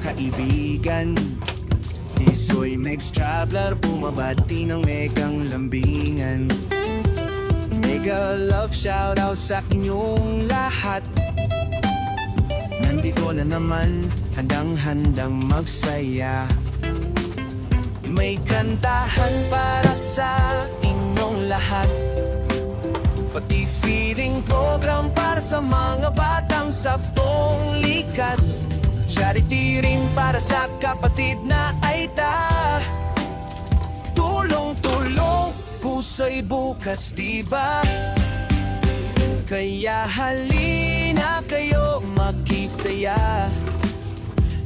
kaibigan. Tisoy Megs Traveler, bumabati ng megang lambingan. Mega love shoutout sa inyong lahat. Nandito na naman, handang-handang magsaya. May kantahan para sa inyong lahat, pati feeding program para sa mga batang saktong likas. Charity rin para sa kapatid na Aita. Tulong-tulong, puso'y bukas, diba? Kaya halina kayo makisaya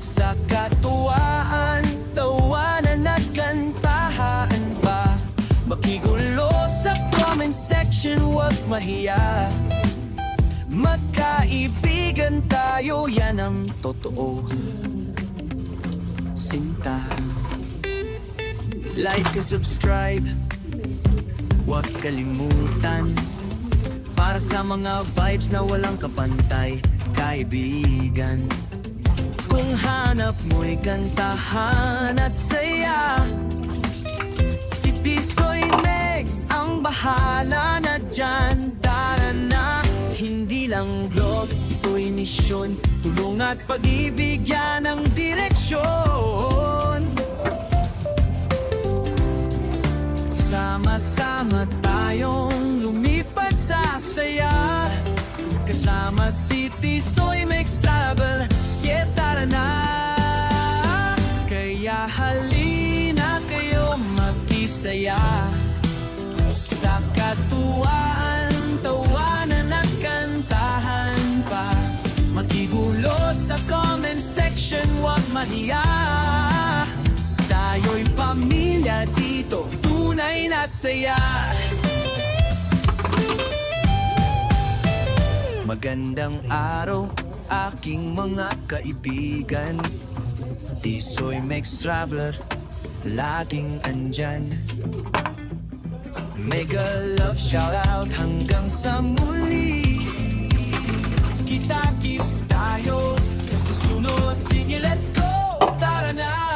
sa katuwaan, tawanan at kantahan pa. Makigulo sa comment section, huwag mahiya. Magkaibigan tayo, yan ang totoo. Sinta, like and subscribe, huwag kalimutan. Para sa mga vibes na walang kapantay, kaibigan. Kung hanap mo'y kantahan at saya, si Tisoy Megs ang bahala na dyan. Tara na, hindi lang vlog, ito'y misyon. Tulong at pag-ibig, yan ang direksyon. Sama-sama tayong lumipat sa saya, kasama si Tisoy Megs Travel. Yeah, tara na. Kaya halina kayo makisaya sa katuwaan, tawanan at kantahan pa. Makigulo sa comment section, huwag mahiya. Tayo'y pamilya dito, tunay na saya. Magandang araw, aking mga kaibigan. Tisoy Megs Traveler, laging andyan. Mega love shoutout hanggang sa muli. Kita-kits tayo sa susunod. Sige, let's go! Tara na!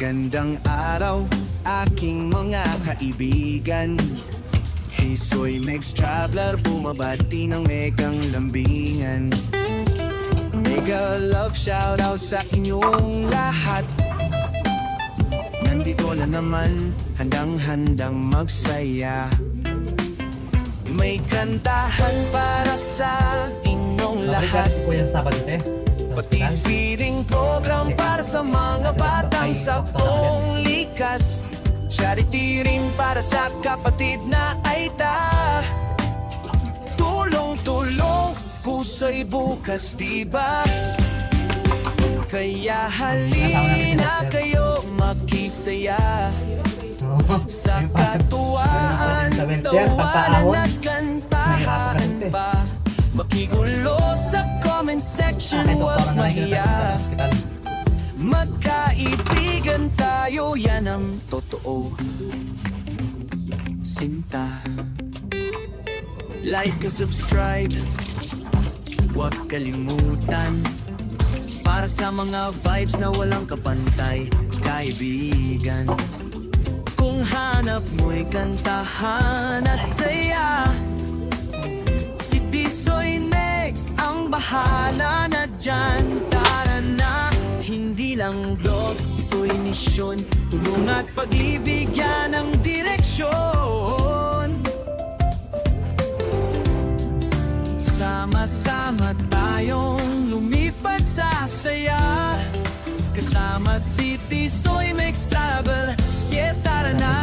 Magandang araw, aking mga kaibigan. Tisoy Megs Traveler, bumabati ng megang lambingan. Mega love shoutout sa inyong lahat. Nandito na naman, handang-handang magsaya. May kantahan para sa inyong lahat, Si Kuya Sabado pati feeding program para sa mga batang saktong likas. Charity rin para sa kapatid na Aita. Tulong-tulong, puso'y bukas, diba? Kaya halina kayo makisaya sa katuwaan, tawanan at kantahan pa. Makigulo sa comment section, huwag mahiya. Magkaibigan tayo, yan ang totoo. Sinta, like and subscribe, huwag kalimutan. Para sa mga vibes na walang kapantay, kaibigan. Kung hanap mo'y kantahan at saya, si Tisoy Megs ang bahala na dyan. Tara na, hindi lang vlog, ito'y misyon. Tulong at pag-ibig, yan ang direksyon. Sama-sama tayong lumipat sa saya, kasama si Tisoy Tisoy makes travel, yeah tara na.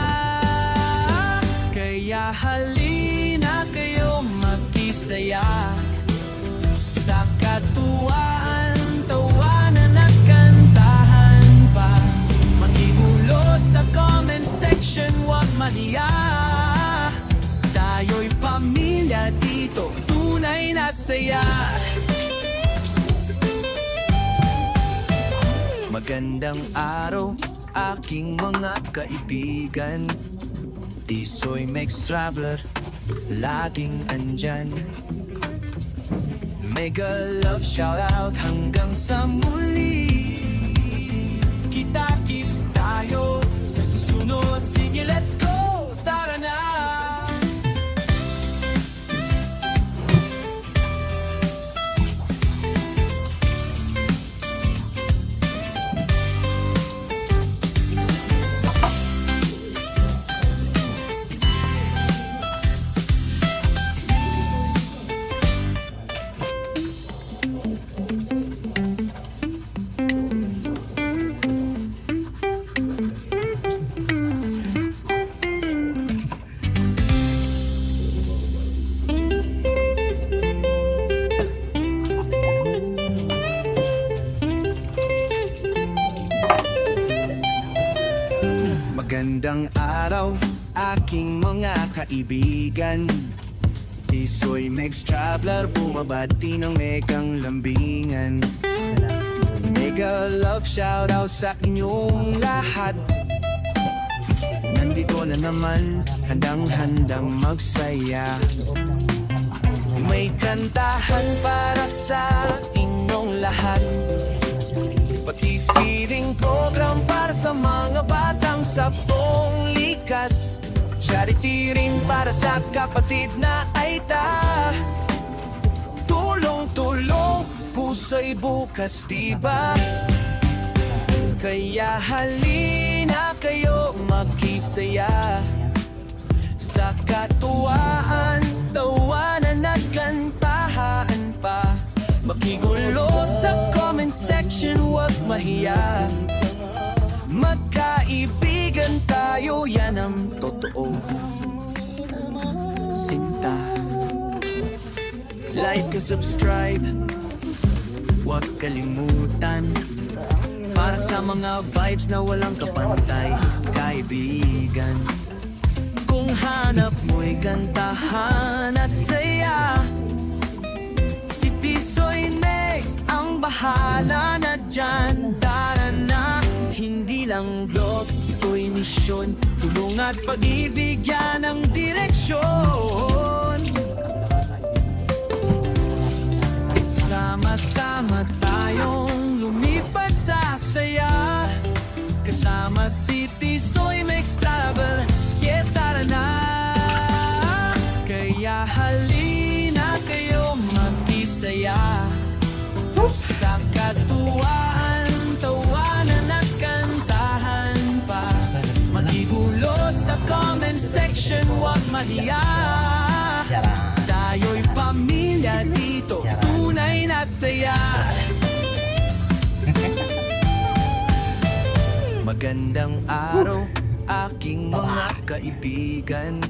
Kaya halina kayo magkisaya sa katuwaan, tawanan at kantahan pa. Makihulo sa comment section, huwag mahiya. Tayo'y pamilya dito, tunay na saya. Magandang araw, aking mga kaibigan. Tisoy makes traveler, laging andyan. Mega love shoutout hanggang sa muli. Kita-kits tayo sa susunod. Sige, let's go! Tara na! Magandang araw, aking mga kaibigan. Tisoy makes traveler, bumabati ng megang lambingan. Mega love shoutout sa inyong lahat. Nandito na naman, handang-handang magsaya. May kantahan para sa inyong lahat. Pati feeding program para sa mga batang sapong likas. Charity rin para sa kapatid na aita. Tulong-tulong, puso'y bukas, diba? Kaya halina kayo magkisaya sa katuwaan, tawanan at kantahan pa. Makigulo sa comment section, huwag mahiya. Magkaibigan tayo, yan ang totoo. Sinta, like and subscribe, huwag kalimutan. Para sa mga vibes na walang kapantay, kaibigan. Kung hanap mo'y kantahan at saya, si Tisoy next ang bahala na dyan. Tara na, hindi lang vlog, ito'y misyon. Tulong at pag-ibig, yan ang direksyon. Sama-sama tayong lumipat sa saya. Kasama si Tisoy makes travel, yeah tara na. Kaya halina kayo magkisaya sa katuwaan, tawanan at kantahan pa. Makihulo sa comment section, huwag mahiya. Tayo'y pamilya dito, tunay na saya. Magandang araw, aking mga kaibigan.